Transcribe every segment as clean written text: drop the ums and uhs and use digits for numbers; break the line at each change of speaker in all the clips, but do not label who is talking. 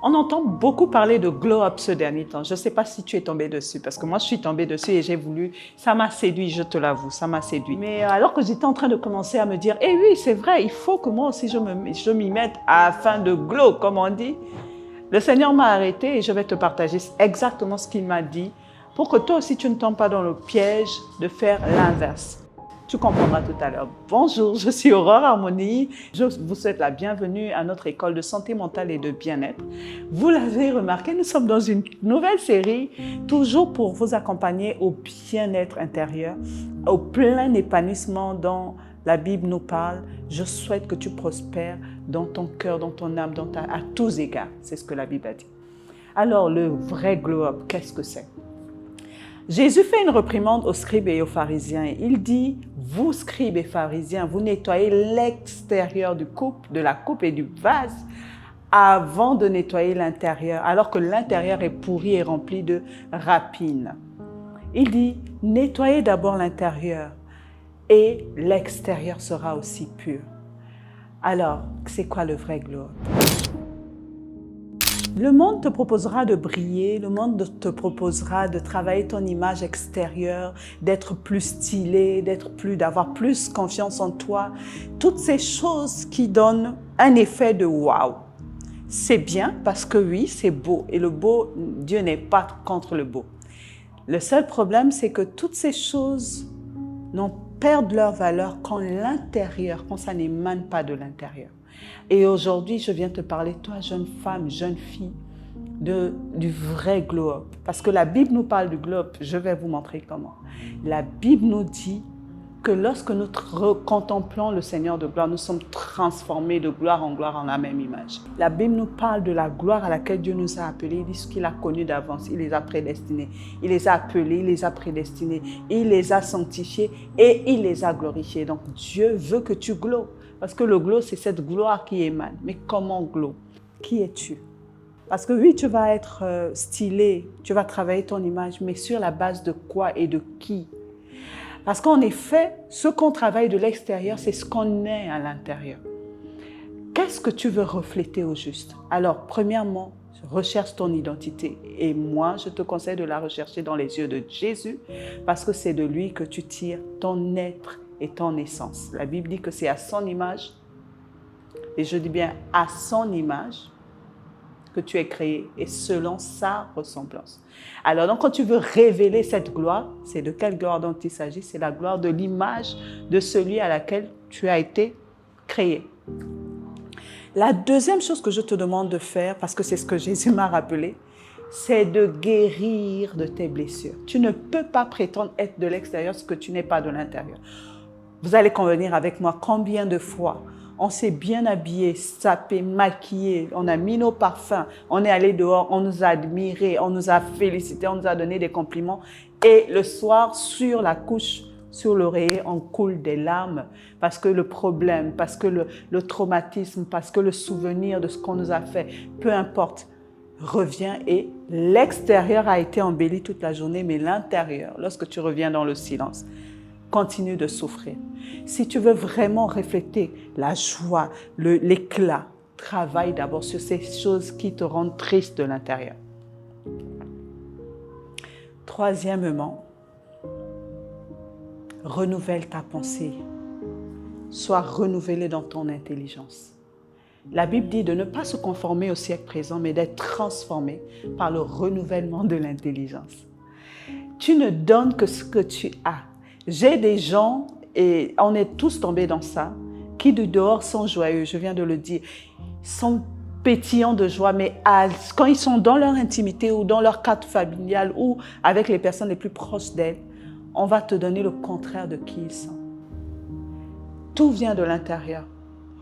On entend beaucoup parler de glow-up ce dernier temps. Je ne sais pas si tu es tombé dessus, parce que moi, je suis tombée dessus et j'ai voulu... Ça m'a séduit, je te l'avoue, ça m'a séduit. Mais alors que j'étais en train de commencer à me dire, eh oui, c'est vrai, il faut que moi aussi, je m'y mette afin de glow, comme on dit. Le Seigneur m'a arrêté et je vais te partager exactement ce qu'il m'a dit pour que toi aussi, tu ne tombes pas dans le piège de faire l'inverse. Tu comprendras tout à l'heure. Bonjour, je suis Aurore Harmonie. Je vous souhaite la bienvenue à notre école de santé mentale et de bien-être. Vous l'avez remarqué, nous sommes dans une nouvelle série, toujours pour vous accompagner au bien-être intérieur, au plein épanouissement dont la Bible nous parle. Je souhaite que tu prospères dans ton cœur, dans ton âme, à tous égards. C'est ce que la Bible a dit. Alors, le vrai glow-up, qu'est-ce que c'est? Jésus fait une réprimande aux scribes et aux pharisiens. Il dit, vous scribes et pharisiens, vous nettoyez l'extérieur de la coupe et du vase avant de nettoyer l'intérieur, alors que l'intérieur est pourri et rempli de rapines. Il dit, nettoyez d'abord l'intérieur et l'extérieur sera aussi pur. Alors, c'est quoi le vrai glow-up? Le monde te proposera de briller, le monde te proposera de travailler ton image extérieure, d'être plus stylé, d'avoir plus confiance en toi. Toutes ces choses qui donnent un effet de waouh. C'est bien parce que oui, c'est beau. Et le beau, Dieu n'est pas contre le beau. Le seul problème, c'est que toutes ces choses perdent leur valeur quand ça n'émane pas de l'intérieur. Et aujourd'hui, je viens te parler, toi, jeune femme, jeune fille, du vrai glow-up. Parce que la Bible nous parle du glow-up, je vais vous montrer comment. La Bible nous dit que lorsque nous contemplons le Seigneur de gloire, nous sommes transformés de gloire en la même image. La Bible nous parle de la gloire à laquelle Dieu nous a appelés. Il dit ce qu'il a connu d'avance, il les a prédestinés. Il les a appelés, il les a prédestinés, il les a sanctifiés et il les a glorifiés. Donc Dieu veut que tu glows. Parce que le glow, c'est cette gloire qui émane. Mais comment glow? Qui es-tu? Parce que oui, tu vas être stylé, tu vas travailler ton image, mais sur la base de quoi et de qui? Parce qu'en effet, ce qu'on travaille de l'extérieur, c'est ce qu'on est à l'intérieur. Qu'est-ce que tu veux refléter au juste? Alors, premièrement, recherche ton identité. Et moi, je te conseille de la rechercher dans les yeux de Jésus, parce que c'est de lui que tu tires ton être et ton essence. La Bible dit que c'est à son image, et je dis bien à son image, que tu es créé et selon sa ressemblance. Alors donc quand tu veux révéler cette gloire, c'est de quelle gloire dont il s'agit? C'est la gloire de l'image de celui à laquelle tu as été créé. La deuxième chose que je te demande de faire, parce que c'est ce que Jésus m'a rappelé, c'est de guérir de tes blessures. Tu ne peux pas prétendre être de l'extérieur ce que tu n'es pas de l'intérieur. Vous allez convenir avec moi combien de fois on s'est bien habillé, sapé, maquillé, on a mis nos parfums, on est allé dehors, on nous a admirés, on nous a félicités, on nous a donné des compliments. Et le soir, sur la couche, sur l'oreiller, on coule des larmes parce que le problème, parce que le traumatisme, parce que le souvenir de ce qu'on nous a fait, peu importe, revient et l'extérieur a été embelli toute la journée, mais l'intérieur, lorsque tu reviens dans le silence, continue de souffrir. Si tu veux vraiment refléter la joie, l'éclat, travaille d'abord sur ces choses qui te rendent triste de l'intérieur. Troisièmement, renouvelle ta pensée. Sois renouvelé dans ton intelligence. La Bible dit de ne pas se conformer au siècle présent, mais d'être transformé par le renouvellement de l'intelligence. Tu ne donnes que ce que tu as. J'ai des gens, et on est tous tombés dans ça, qui du dehors sont joyeux, je viens de le dire, sont pétillants de joie, mais quand ils sont dans leur intimité ou dans leur cadre familial ou avec les personnes les plus proches d'elles, on va te donner le contraire de qui ils sont. Tout vient de l'intérieur.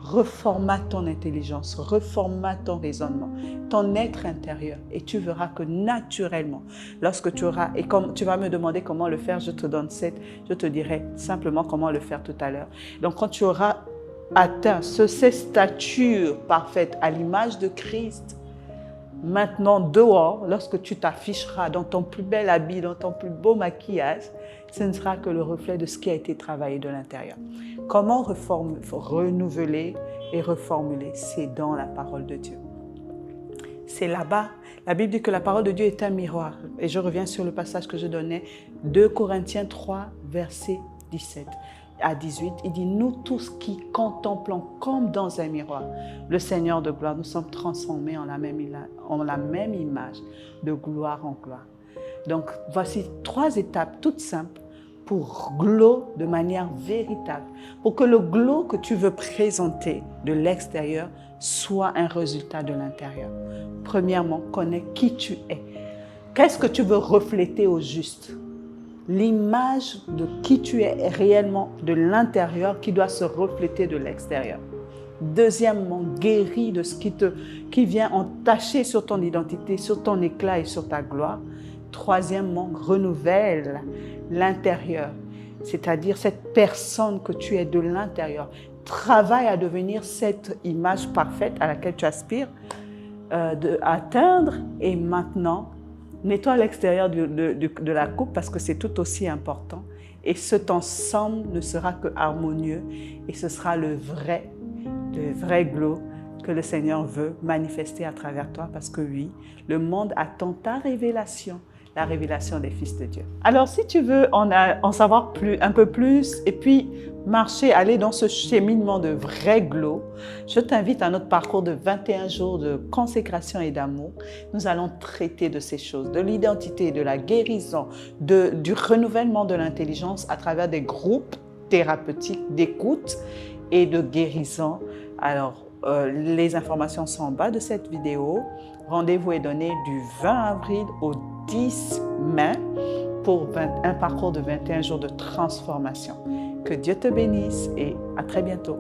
Reformate ton intelligence, reformate ton raisonnement, ton être intérieur et tu verras que naturellement, lorsque tu auras, et comme tu vas me demander comment le faire, je te dirai simplement comment le faire tout à l'heure. Donc quand tu auras atteint cette stature parfaite à l'image de Christ, maintenant dehors, lorsque tu t'afficheras dans ton plus bel habit, dans ton plus beau maquillage, ce ne sera que le reflet de ce qui a été travaillé de l'intérieur. Comment renouveler et reformuler? C'est dans la parole de Dieu. C'est là-bas. La Bible dit que la parole de Dieu est un miroir. Et je reviens sur le passage que je donnais, 2 Corinthiens 3, verset 17 à 18. Il dit, nous tous qui contemplons comme dans un miroir le Seigneur de gloire, nous sommes transformés en la même image, de gloire en gloire. Donc, voici 3 étapes toutes simples pour glow de manière véritable, pour que le glow que tu veux présenter de l'extérieur soit un résultat de l'intérieur. Premièrement, connais qui tu es. Qu'est-ce que tu veux refléter au juste? L'image de qui tu es réellement de l'intérieur qui doit se refléter de l'extérieur. Deuxièmement, guéris de ce qui vient entacher sur ton identité, sur ton éclat et sur ta gloire. Troisièmement, renouvelle l'intérieur, c'est-à-dire cette personne que tu es de l'intérieur. Travaille à devenir cette image parfaite à laquelle tu aspires d'atteindre. Et maintenant, nettoie l'extérieur de la coupe parce que c'est tout aussi important. Et cet ensemble ne sera que harmonieux et ce sera le vrai glow que le Seigneur veut manifester à travers toi parce que oui, le monde attend ta révélation. La révélation des fils de Dieu. Alors, si tu veux en savoir un peu plus et puis marcher, aller dans ce cheminement de vrai glow, je t'invite à notre parcours de 21 jours de consécration et d'amour. Nous allons traiter de ces choses, de l'identité, de la guérison, du renouvellement de l'intelligence à travers des groupes thérapeutiques d'écoute et de guérison. Alors, les informations sont en bas de cette vidéo. Rendez-vous est donné du 20 avril au 10 mai pour un parcours de 21 jours de transformation. Que Dieu te bénisse et à très bientôt.